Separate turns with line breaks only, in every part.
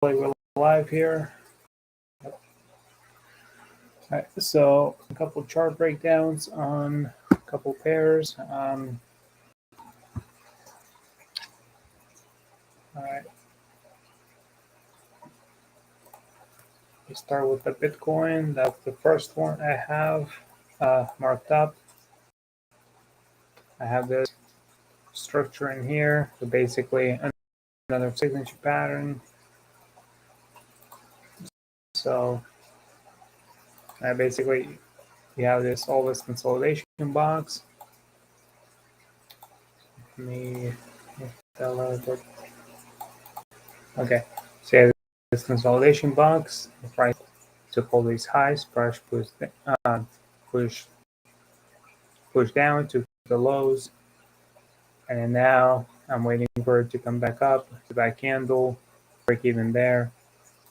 we're live here. All right, so a couple chart breakdowns on a couple pairs. All right, we start with the Bitcoin. That's the first one I have marked up. I have this structure in here, so basically another signature pattern. So basically you have all this consolidation box. Let me tell a bit. Okay, so you have this consolidation box. The price took all these highs, price push down to the lows, and now I'm waiting for it to come back up to that candle, break even there,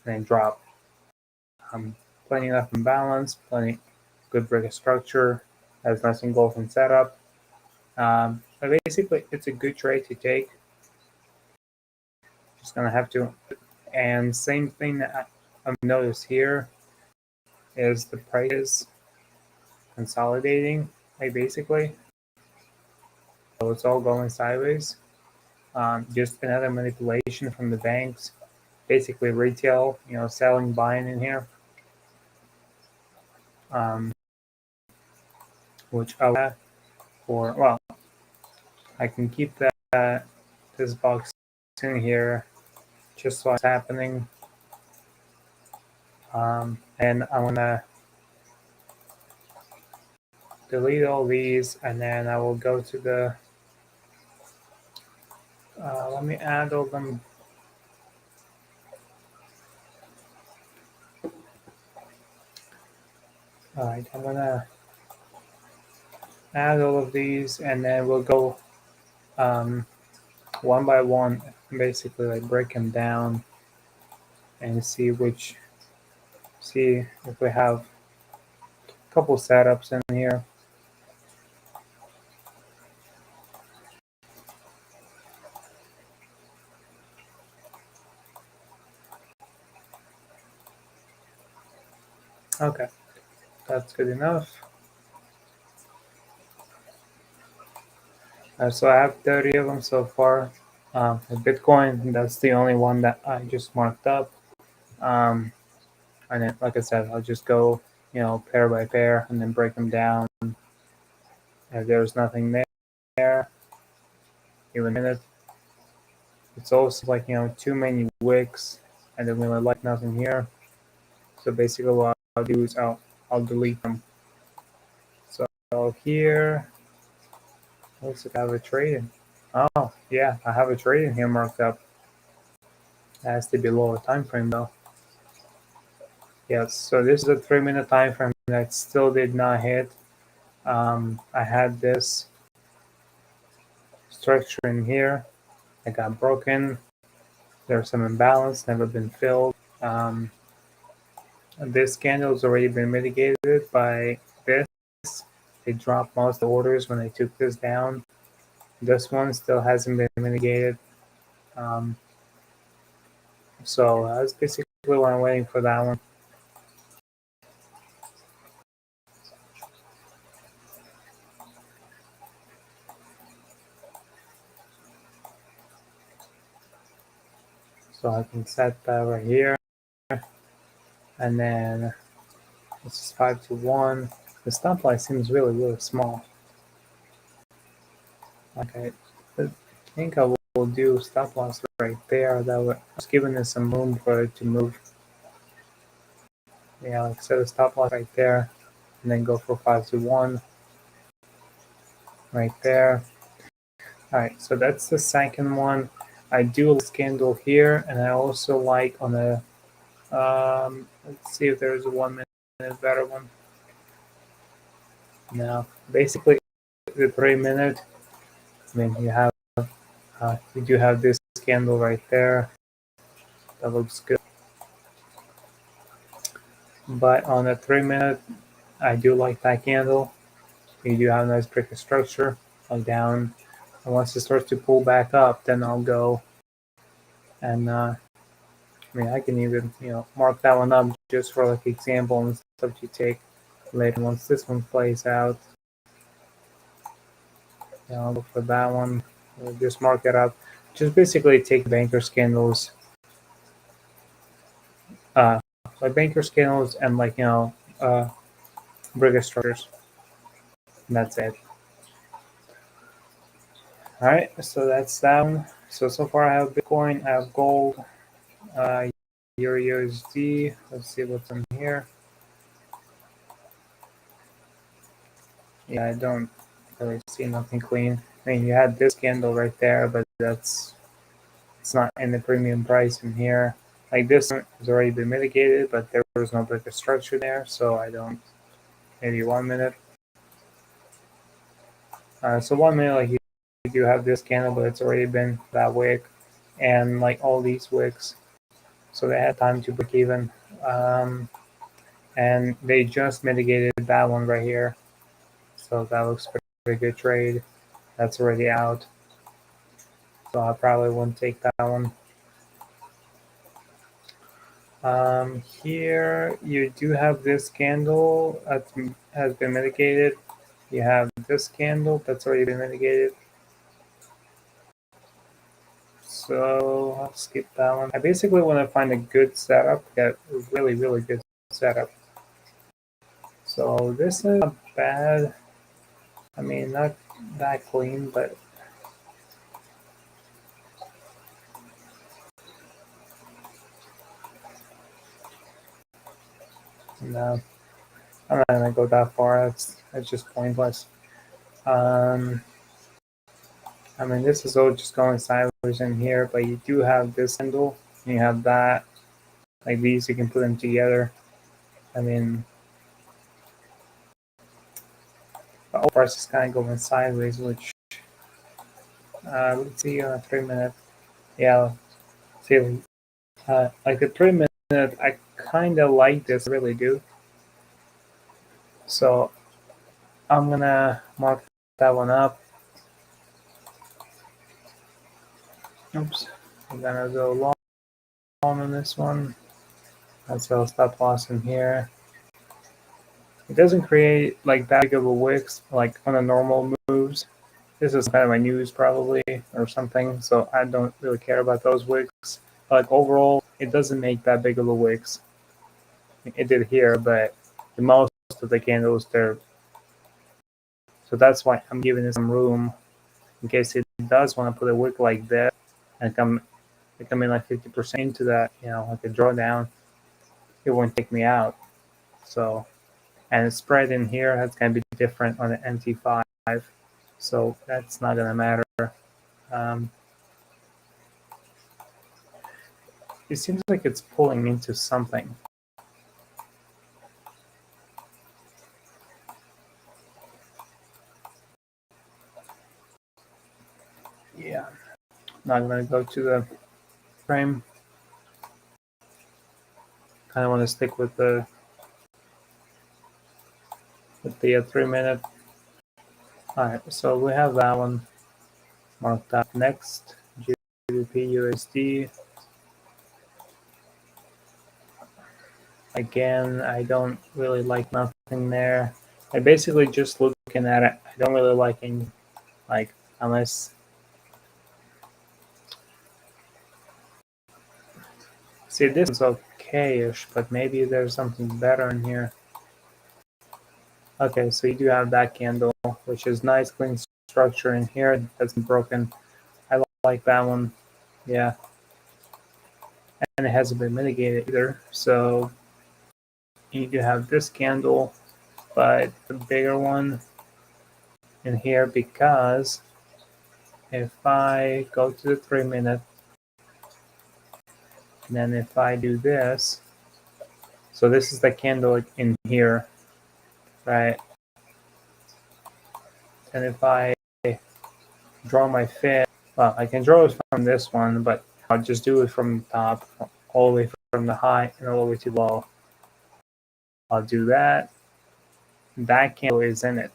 and then drop. Plenty enough imbalance, plenty good break structure, has nice engulfing setup. But basically, it's a good trade to take. Just gonna have to, and same thing that I've noticed here is the price consolidating, basically. So it's all going sideways. Just another manipulation from the banks, basically retail, selling, buying in here. Which I can keep this box in here just what's happening. And I'm gonna delete all these, and then I will go to the let me add all them. All right, I'm gonna add all of these, and then we'll go one by one, basically like break them down and see if we have a couple setups in here. Okay, that's good enough. So I have 30 of them so far. Bitcoin, that's the only one that I just marked up. And then, like I said, I'll just go, pair by pair and then break them down. If there's nothing there, even in it, it's also like, too many wicks, and then really like nothing here. So basically what I'll do is I'll delete them. So here, looks like I have a trade in. Oh, yeah, I have a trade in here marked up. It has to be lower time frame though. Yes, so this is a 3-minute time frame that still did not hit. I had this structure in here. It got broken. There's some imbalance, never been filled. This candle has already been mitigated by this. They dropped most of the orders when they took this down. This one still hasn't been mitigated. So that's basically what I'm waiting for that one. So I can set that right here. And then this is 5 to 1. The stop loss seems really, really small. Okay, I think I will do stop loss right there. That was giving us some room for it to move. Yeah, like set a stop loss right there, and then go for 5 to 1 right there. All right, so that's the second one. I do this candle here, and I also like on the let's see if there's a 1 minute better one. Now, basically, the 3 minute. I mean, you do have this candle right there. That looks good. But on the 3 minute, I do like that candle. You do have a nice break of structure. I'll down. And once it starts to pull back up, then I'll go and I mean, I can even, mark that one up just for like example and stuff to take later once this one plays out. I'll look for that one. We'll just mark it up. Just basically take banker candles, like banker candles and like, brick structures. And that's it. All right, so that's that one. So far I have Bitcoin, I have gold, Euro USD. Let's see what's in here. Yeah, I don't really see nothing clean. I mean, you had this candle right there, but it's not in the premium price in here. Like this one has already been mitigated, but there was no break of structure there, so I don't. Maybe 1 minute. So 1 minute, like you do have this candle, but it's already been that wick, and like all these wicks, so they had time to break even, and they just mitigated that one right here. So that looks pretty good trade. That's already out. So I probably wouldn't take that one. Here you do have this candle that has been mitigated. You have this candle that's already been mitigated. So I'll skip that one. I basically want to find a good setup, get a really, really good setup. So this is not bad. I mean, not that clean, but no, I'm not gonna go that far. It's just pointless. I mean, this is all just going sideways in here, but you do have this handle, and you have that. Like these, you can put them together. I mean, the whole price is kind of going sideways, which, let's see, 3 minute. Yeah, see, like the 3 minute, I kind of like this, I really do. So I'm gonna mark that one up. Oops, I'm gonna go long on this one. That's a stop loss in here. It doesn't create like that big of a wicks like on the normal moves. This is kind of my news probably or something, so I don't really care about those wicks. But like overall, it doesn't make that big of a wicks. It did here, but the most of the candles there. So that's why I'm giving it some room in case it does want to put a wick like this and come in like 50% into that, like a drawdown. It won't take me out. So, and the spread in here that's going to be different on the MT5, so that's not going to matter. It seems like it's pulling into something. Yeah, not going to go to the frame. Kind of want to stick with the 3 minute. All right, so we have that one marked up. Next, GBP USD. Again, I don't really like nothing there. I basically just looking at it. I don't really like any, like, unless. See, this is okay-ish, but maybe there's something better in here. Okay, so you do have that candle, which is nice, clean structure in here. That's broken. I like that one. Yeah. And it hasn't been mitigated either. So you do have this candle, but the bigger one in here, because if I go to the 3 minute, and then if I do this, so this is the candle in here, right? And if I draw my fib, well, I can draw it from this one, but I'll just do it from the top, all the way from the high and all the way to low. I'll do that. That candle is in it.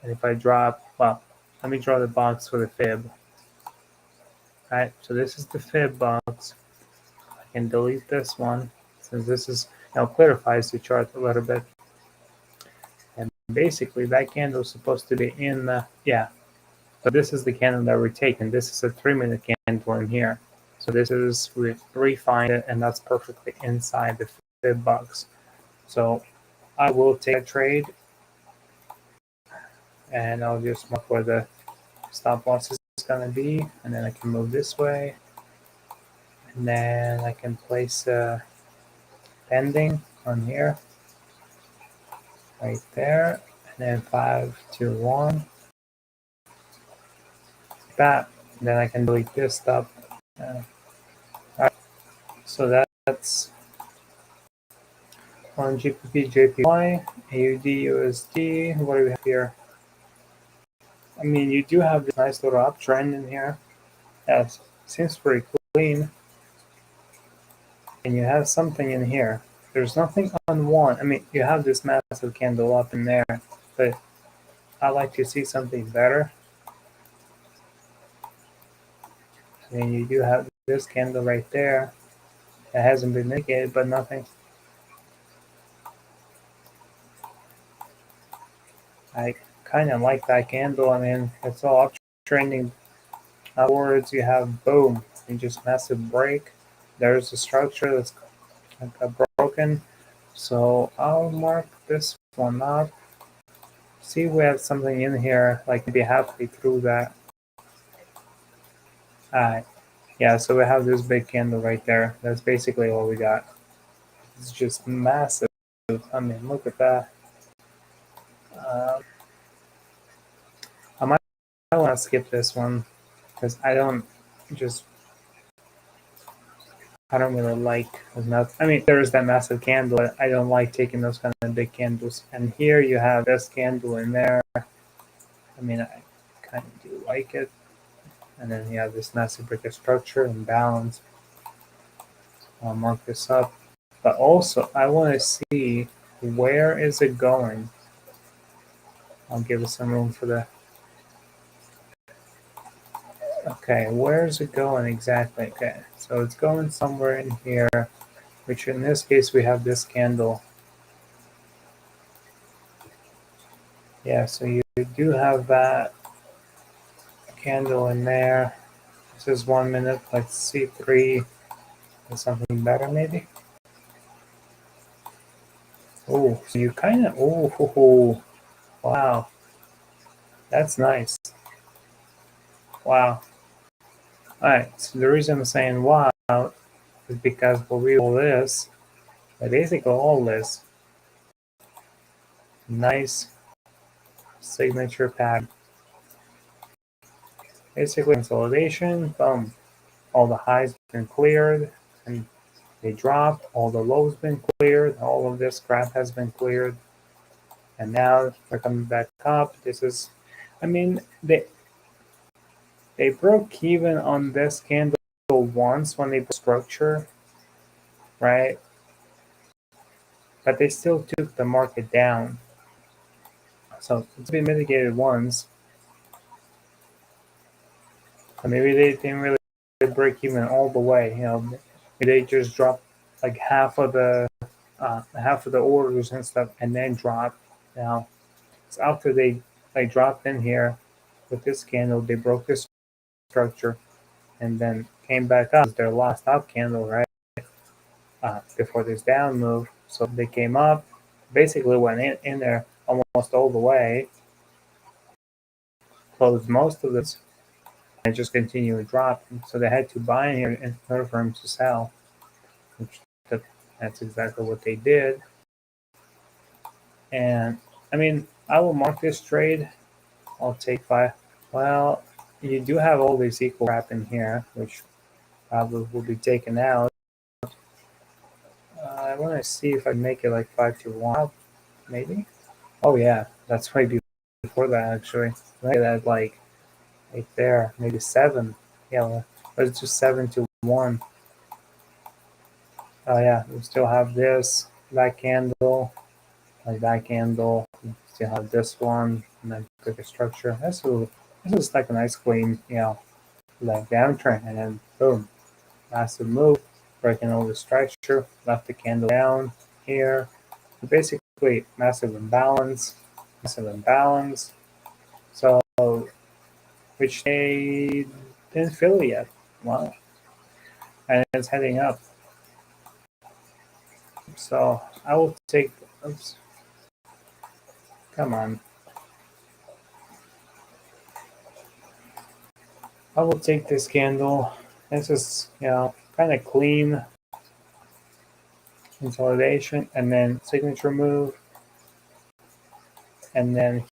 And if I drop, well, let me draw the box for the fib. Right, so this is the fib box. can delete this one since this is clarifies the chart a little bit. And basically that candle is supposed to be in the So this is the candle that we're taking. This is a 3-minute candle in here. So this is we refined it, and that's perfectly inside the fib box. So I will take a trade, and I'll just mark where the stop loss is going to be, and then I can move this way, and then I can place a pending on here, right there, and then 5, 2, 1. That, then I can delete this stuff. Right. So that's on GBP, JPY, AUD, USD. What do we have here? I mean, you do have this nice little uptrend in here. Yes, seems pretty clean. And you have something in here. There's nothing on one. I mean, you have this massive candle up in there, but I like to see something better. And you do have this candle right there. It hasn't been mitigated, but nothing. I kind of like that candle. I mean, it's all uptrending upwards. You have boom, and just massive break. There's a structure that's broken. So I'll mark this one up. See, we have something in here, like maybe halfway through that. Alright. Yeah, so we have this big candle right there. That's basically all we got. It's just massive. I mean, look at that. I might want to skip this one because I don't really like enough. I mean, there is that massive candle, but I don't like taking those kind of big candles. And here you have this candle in there. I mean, I kind of do like it. And then you have this massive break of structure and balance. I'll mark this up. But also, I want to see where is it going. I'll give it some room for that. Okay, where is it going exactly? Okay, so it's going somewhere in here, which in this case we have this candle. Yeah, so you do have that candle in there. This is 1 minute. Let's see, 3. Is something better maybe? Oh, so you kind of, oh, wow. That's nice. Wow. All right, so the reason I'm saying wow is because what we all this, basically all this, nice signature pattern. Basically consolidation, boom. All the highs been cleared and they dropped, all the lows been cleared, all of this crap has been cleared. And now they're coming back up. This is, I mean, they broke even on this candle once when they broke structure, right? But they still took the market down. So it's been mitigated once. So maybe they didn't really break even all the way. You know, maybe they just dropped like half of the orders and stuff, and then dropped. Now, so after they dropped in here with this candle, they broke this structure, and then came back up. Their last up candle, right? Before this down move, so they came up, basically went in there almost all the way, closed most of this, and just continued dropping. So they had to buy in here in order for them to sell, which that's exactly what they did. And I mean, I will mark this trade. I'll take 5. Well, you do have all this equal crap in here, which probably will be taken out. I want to see if I make it like 5 to 1, maybe. Oh yeah, that's way before that actually. Look at that, like right there, maybe 7. Yeah, let's do 7 to 1. Oh yeah, we still have this, that candle, like that candle. We still have this one, and then click a structure. This is like a nice clean, like downtrend, and then boom, massive move. breaking all the structure, left the candle down here. Basically, massive imbalance. So, which they didn't fill it yet. Wow. And it's heading up. So I will take, oops, come on. I will take this candle. This is, kind of clean consolidation, and then signature move. And then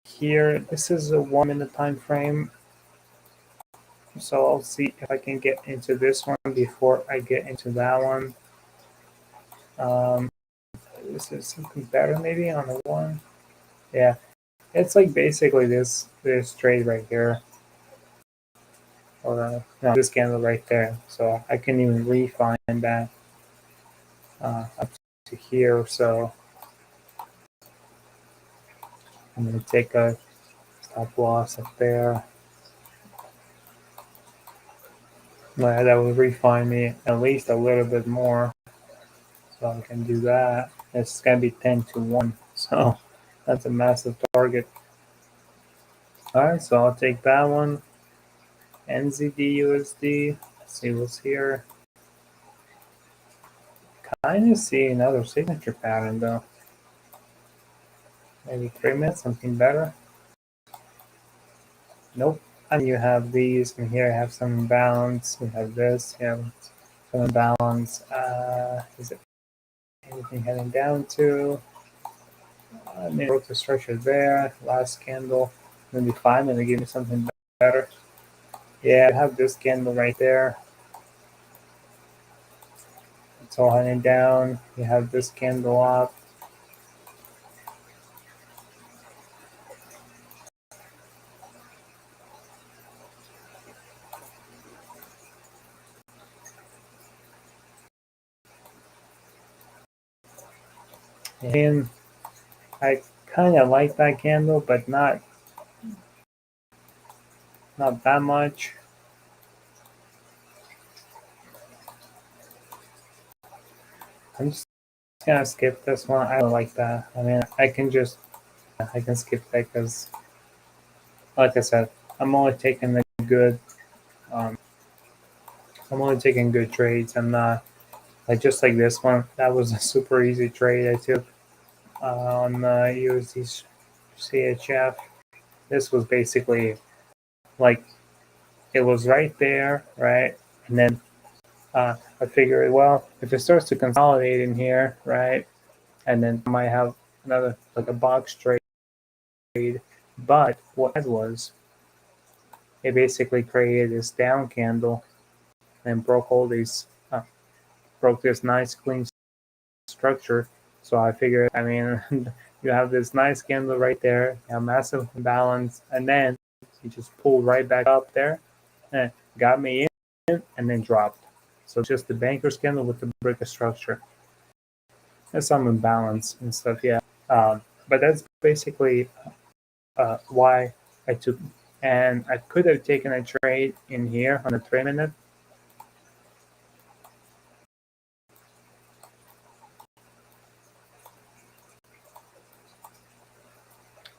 here, this is a 1 minute time frame. So I'll see if I can get into this one before I get into that one. This is something better maybe on the one. Yeah, it's like basically this trade right here, or no, this candle right there. So I can even refine that up to here. So I'm gonna take a stop loss up there. That will refine me at least a little bit more. So I can do that. It's gonna be 10-1. So that's a massive target. Alright, so I'll take that one. NZD USD. Let's see what's here. Kind of see another signature pattern though. Maybe 3 minutes, something better. Nope. And you have these, and here I have some imbalance. We have this, you have some imbalance. Is it anything heading down to? Maybe broke the structure there. Last candle, maybe 5 minutes, give me something better. Yeah, I have this candle right there. It's all heading down. You have this candle up. And I kind of like that candle, but not that much. I'm just gonna skip this one. I don't like that. I mean, I can skip that because, like I said, I'm only taking the good. Um, I'm only taking good trades. I'm not like just like this one. That was a super easy trade I took on USD CHF. This was basically like it was right there, right, and then I figured, well, if it starts to consolidate in here, right, and then I might have another like a box trade. But what it was, it basically created this down candle and broke all these, broke this nice clean structure. So I figured, I mean, you have this nice candle right there, you have massive imbalance, and then you just pulled right back up there and got me in and then dropped. So just the banker's candle with the brick structure. There's some imbalance and stuff, yeah. But that's basically why I took, and I could have taken a trade in here on the 3 minute.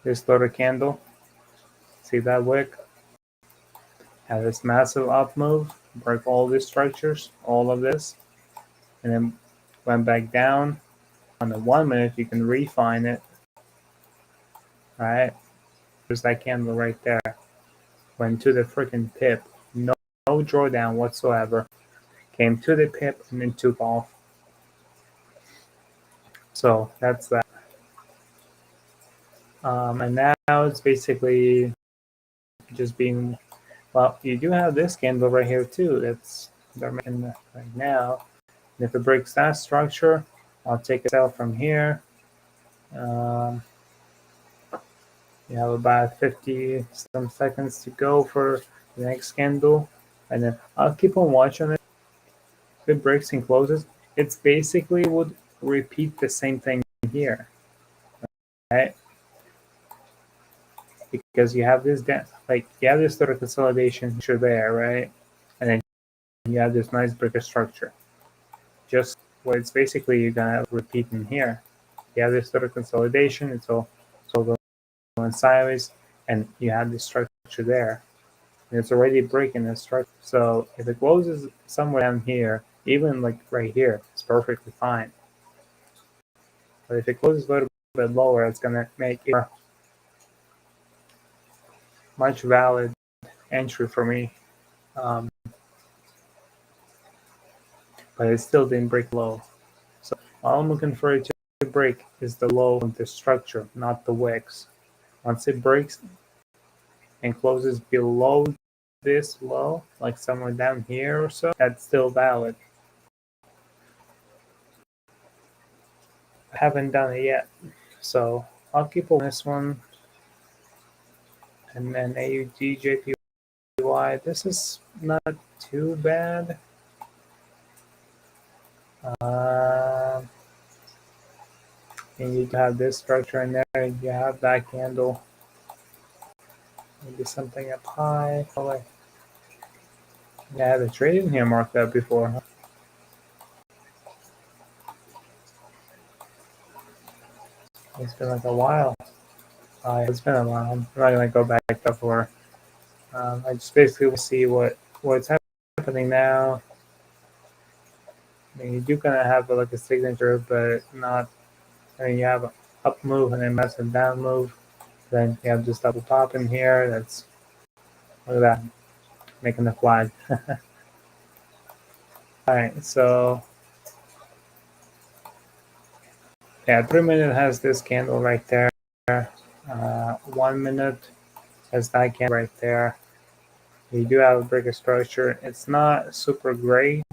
This little candle, see that wick? Have this massive up move, break all these structures, all of this, and then went back down. On the 1 minute, you can refine it. All right, there's that candle right there. Went to the freaking pip, no drawdown whatsoever. Came to the pip and then took off. So that's that. And now it's basically just being, well, you do have this candle right here too. That's they're making right now. And if it breaks that structure, I'll take it out from here. You have about 50 some seconds to go for the next candle, and then I'll keep on watching it. If it breaks and closes, it's basically would repeat the same thing here, right? Because you have this like you have this sort of consolidation here there, right? And then you have this nice brick structure. just what it's basically you're gonna repeat in here. You have this sort of consolidation, it's all going sideways, and you have this structure there. And it's already breaking this structure. So if it closes somewhere down here, even like right here, it's perfectly fine. But if it closes a little bit lower, it's gonna make it a much valid entry for me. But it still didn't break low. So all I'm looking for it to break is the low of the structure, not the wicks. Once it breaks and closes below this low, like somewhere down here or so, that's still valid. I haven't done it yet, so I'll keep on this one. And then AUDJPY, this is not too bad. And you have this structure in there, and you have that candle. Maybe something up high. Oh, wait. Yeah, the trade in here marked that before. Huh? It's been like a while. It's been a while. I'm not gonna go back up for. I just basically will see what's happening now. I mean, you do kind of have like a signature, but not. I mean, you have an up move and then massive down move. Then you have this double top in here. That's look at that, making the flag. All right, so yeah, 3 minute has this candle right there. 1 minute has that candle right there. You do have a bigger structure. It's not super great.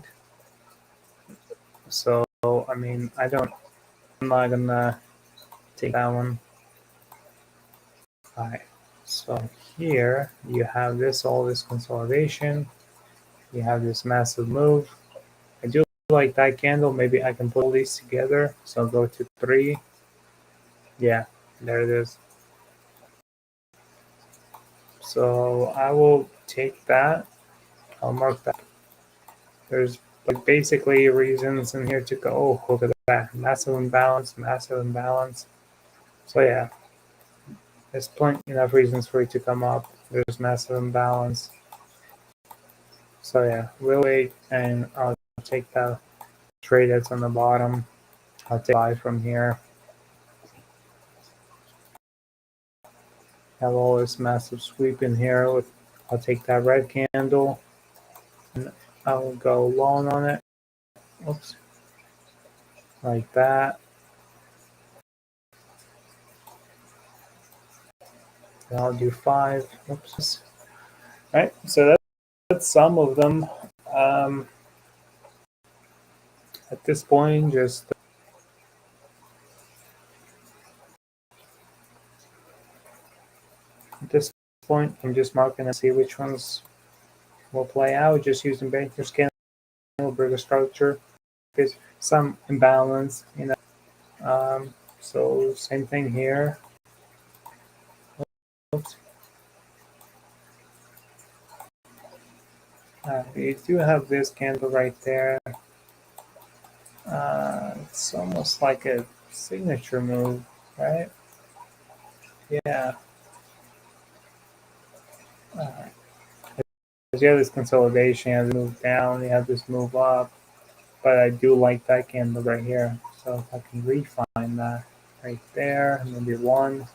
So I mean, I'm not gonna take that one. All right. So here you have all this consolidation. You have this massive move. I do like that candle. Maybe I can pull these together. So I'll go to 3. Yeah, there it is. So I will take that. I'll mark that. There's like basically reasons in here to go. Oh, look at that. Massive imbalance, massive imbalance. So yeah, there's plenty enough reasons for it to come up. There's massive imbalance. So yeah, we'll wait and I'll take that trade that's on the bottom. I'll take buy from here. Have all this massive sweep in here. I'll take that red candle and I'll go long on it. Oops. Like that. And I'll do 5. Oops. All right, so that's some of them. At this point, I'm just marking and see which ones will play out. Just using Baker's candle, bigger structure. There's some imbalance, so same thing here. Oops. You do have this candle right there. It's almost like a signature move, right? Yeah. You have this consolidation, you have this move down, you have this move up. But I do like that candle right here. So if I can refine that right there, maybe 1.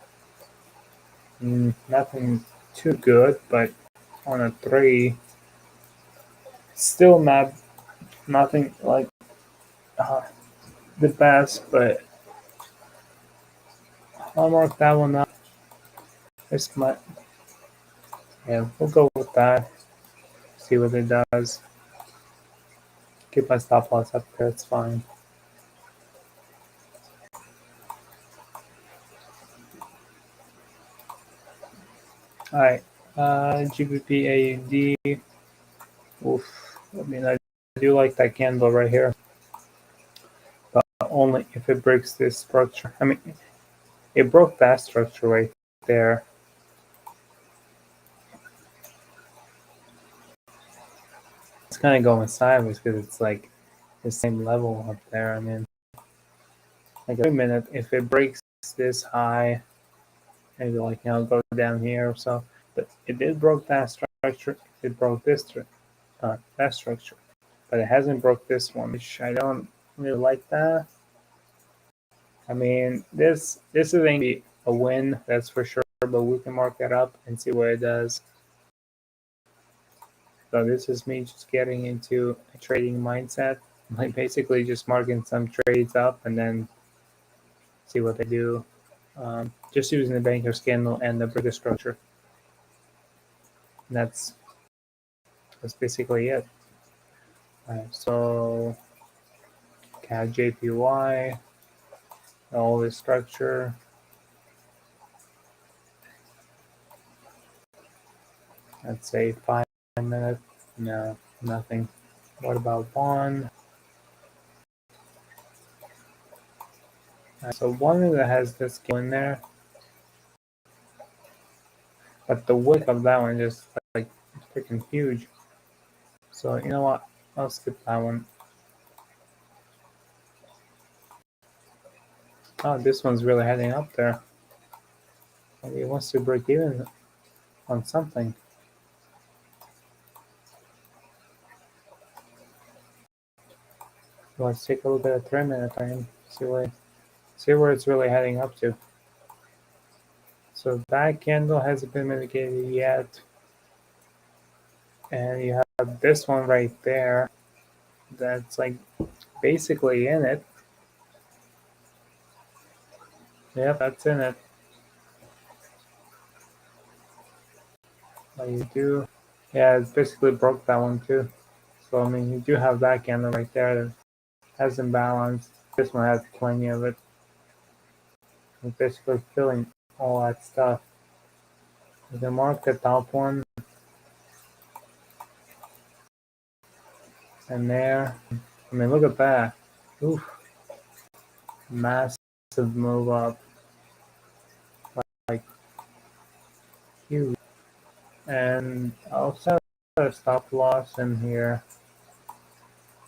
Nothing too good, but on a 3, still nothing like the best, but I'll mark that one up. This might, yeah, we'll go with that. See what it does. Keep my stop loss up there, it's fine. All right, GBP AUD. Oof. I mean, I do like that candle right here, but only if it breaks this structure. I mean, it broke that structure right there. It's kind of going sideways because it's like the same level up there. I mean, like a minute, if it breaks this high, maybe like go down here or so. But it did broke that structure. It broke this that structure, but it hasn't broke this one, which I don't really like that. I mean, this is going to be a win, that's for sure. But we can mark that up and see what it does. So this is me just getting into a trading mindset, like basically just marking some trades up and then see what they do. Just using the banker's candle and the breaker structure. And that's basically it. Alright, so CAD JPY, all this structure. Let's say 5 minutes. No, nothing. What about one? So one that has this candle in there, but the wick of that one is like freaking huge. So you know what? I'll skip that one. Oh, this one's really heading up there. Maybe it wants to break even on something. Let's take a look at a 3-minute time. See where it's really heading up to. So that candle hasn't been mitigated yet. And you have this one right there that's like basically in it. Yep, that's in it. But you do, yeah, it's basically broke that one too. So I mean, you do have that candle right there that has imbalance. This one has plenty of it. It's basically filling all that stuff. You can mark the top one. And there, I mean, look at that. Oof. Massive move up. Like huge. And I'll set a stop loss in here.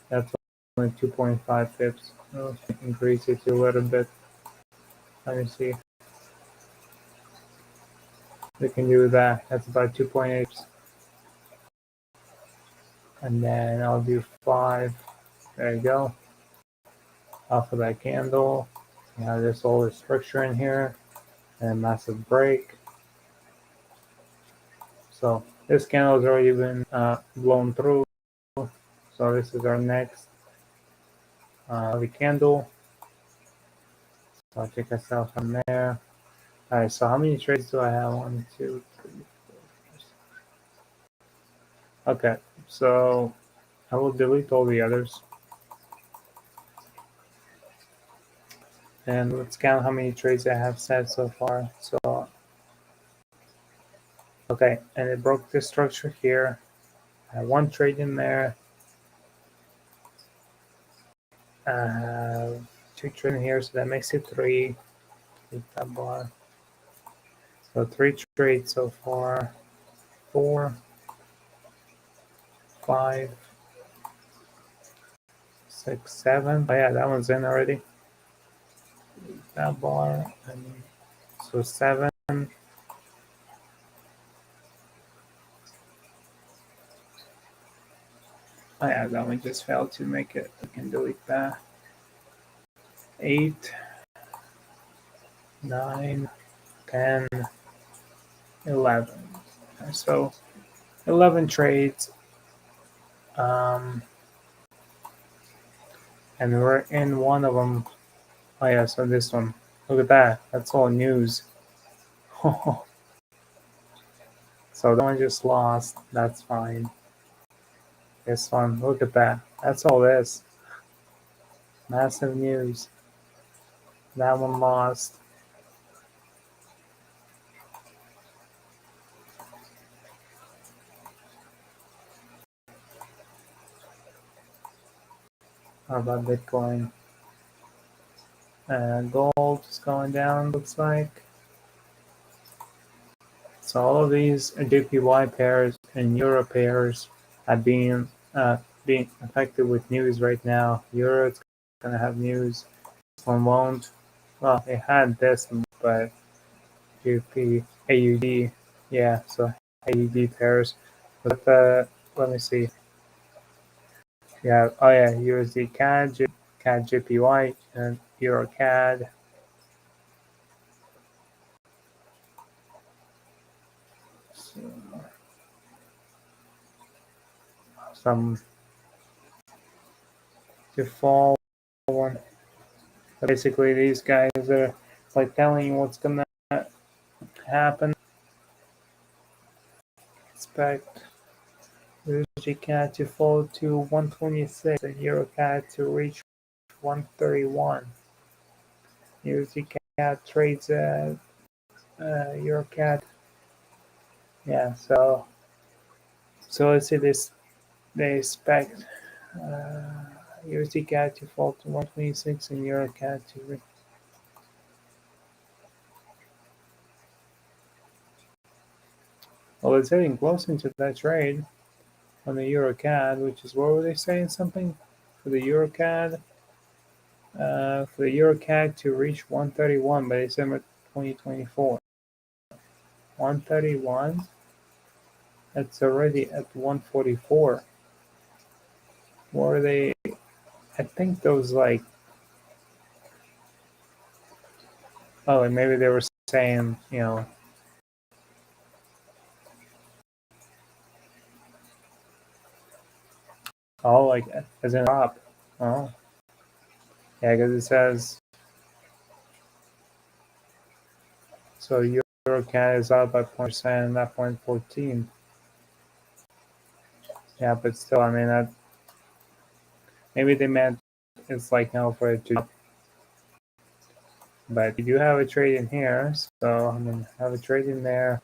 That's only 2.5 pips. I'll increase it a little bit. Let me see. We can do that. That's about 2.8. And then I'll do 5. There you go. Off of that candle. You have this whole structure in here. And a massive break. So this candle has already been blown through. So this is our next the candle. So I'll take us out from there. All right, so how many trades do I have? 1, 2, 3, 4. Okay, so I will delete all the others. And let's count how many trades I have set so far. So, okay, and it broke this structure here. I have 1 trade in there. 2 trades in here, so that makes it 3. Keep that bar. So 3 trades so far. 4, 5, 6, 7. Oh yeah, that one's in already. That bar, and so 7. Oh yeah, that one just failed to make it. We can delete that. 8, 9, 10, 11. So 11 trades. And we're in one of them. Oh yeah, so this one. Look at that. That's all news. So that one just lost. That's fine. This one, look at that. That's all this. Massive news. That one lost. How about Bitcoin? Gold is going down, looks like. So all of these JPY pairs and Euro pairs have been being affected with news right now. Euro's gonna have news. This one won't. Well, it had this, but UP, AUD, yeah. So AUD pairs. But let me see. Yeah. Oh yeah. USD CAD, CAD JPY, and Euro CAD. So, some default one. Basically, these guys are like telling you what's gonna happen. Expect USD CAD to fall to 126 and Euro CAD to reach 131. USD CAD trades at Euro CAD. Yeah, so let's say this they expect USD CAD to fall to 126 and Euro CAD to reach. Well, it's getting close into that trade on the Euro CAD, which is what were they saying something for the Euro CAD? For the Euro CAD to reach 131 by December 2024. 131. It's already at 144. What are they? I think those like. Oh, and maybe they were saying, oh, like as in top. Oh, yeah, because it says so. Euro CAD is up by 0.%, not 0.14. Yeah, but still, I mean, maybe they meant it's like now for it to. But you do have a trade in here, so I'm gonna have a trade in there.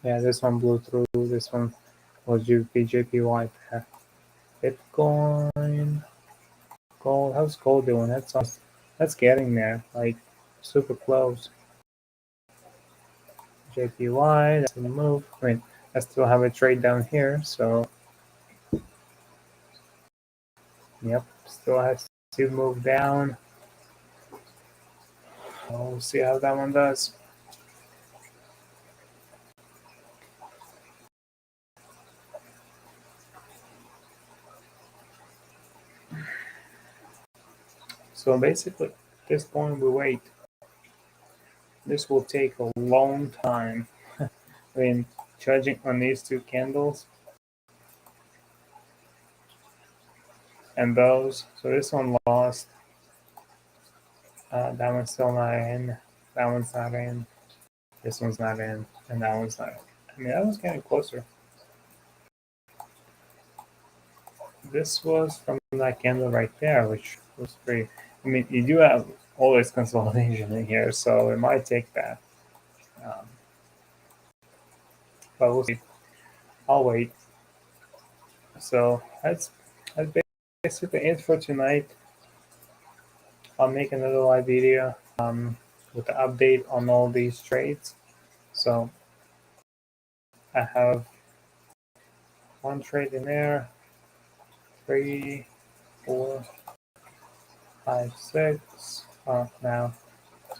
Yeah, this one blew through. This one was JPY. Bitcoin, gold. How's gold doing? That's getting there, like super close. JPY, that's a move. I mean, I still have a trade down here, so yep, still has to move down. We'll see how that one does. So basically, at this point, we wait. This will take a long time. I mean, judging on these two candles and those. So this one lost. That one's still not in. That one's not in. This one's not in. And that one's not in. I mean, that one's getting closer. This was from that candle right there, which was pretty. I mean, you do have always consolidation in here, so it might take that. Um, but we'll see. I'll wait. So that's basically it for tonight. I'll make another live video with the update on all these trades. So I have one trade in there, 3, 4, 5, 6. Now,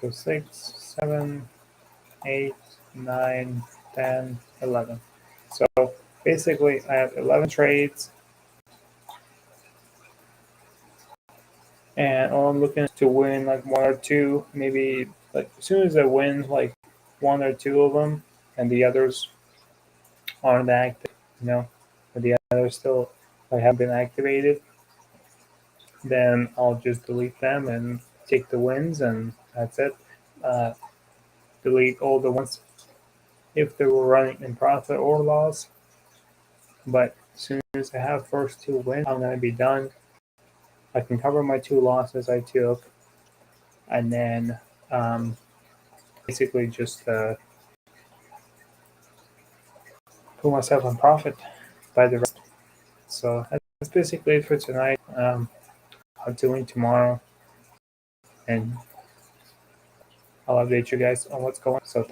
so 6, 7, 8, 9, 10, 11. So basically, I have 11 trades, and all I'm looking to win like one or two, maybe like as soon as I win like one or two of them, and the others aren't active, but the others still have been activated, then I'll just delete them and take the wins, and that's it. Uh, delete all the ones if they were running in profit or loss. But as soon as I have first two wins, I'm gonna be done. I can cover my two losses I took, and then basically just put myself on profit by the rest. So that's basically it for tonight. I'll tune in tomorrow, and I'll update you guys on what's going on. So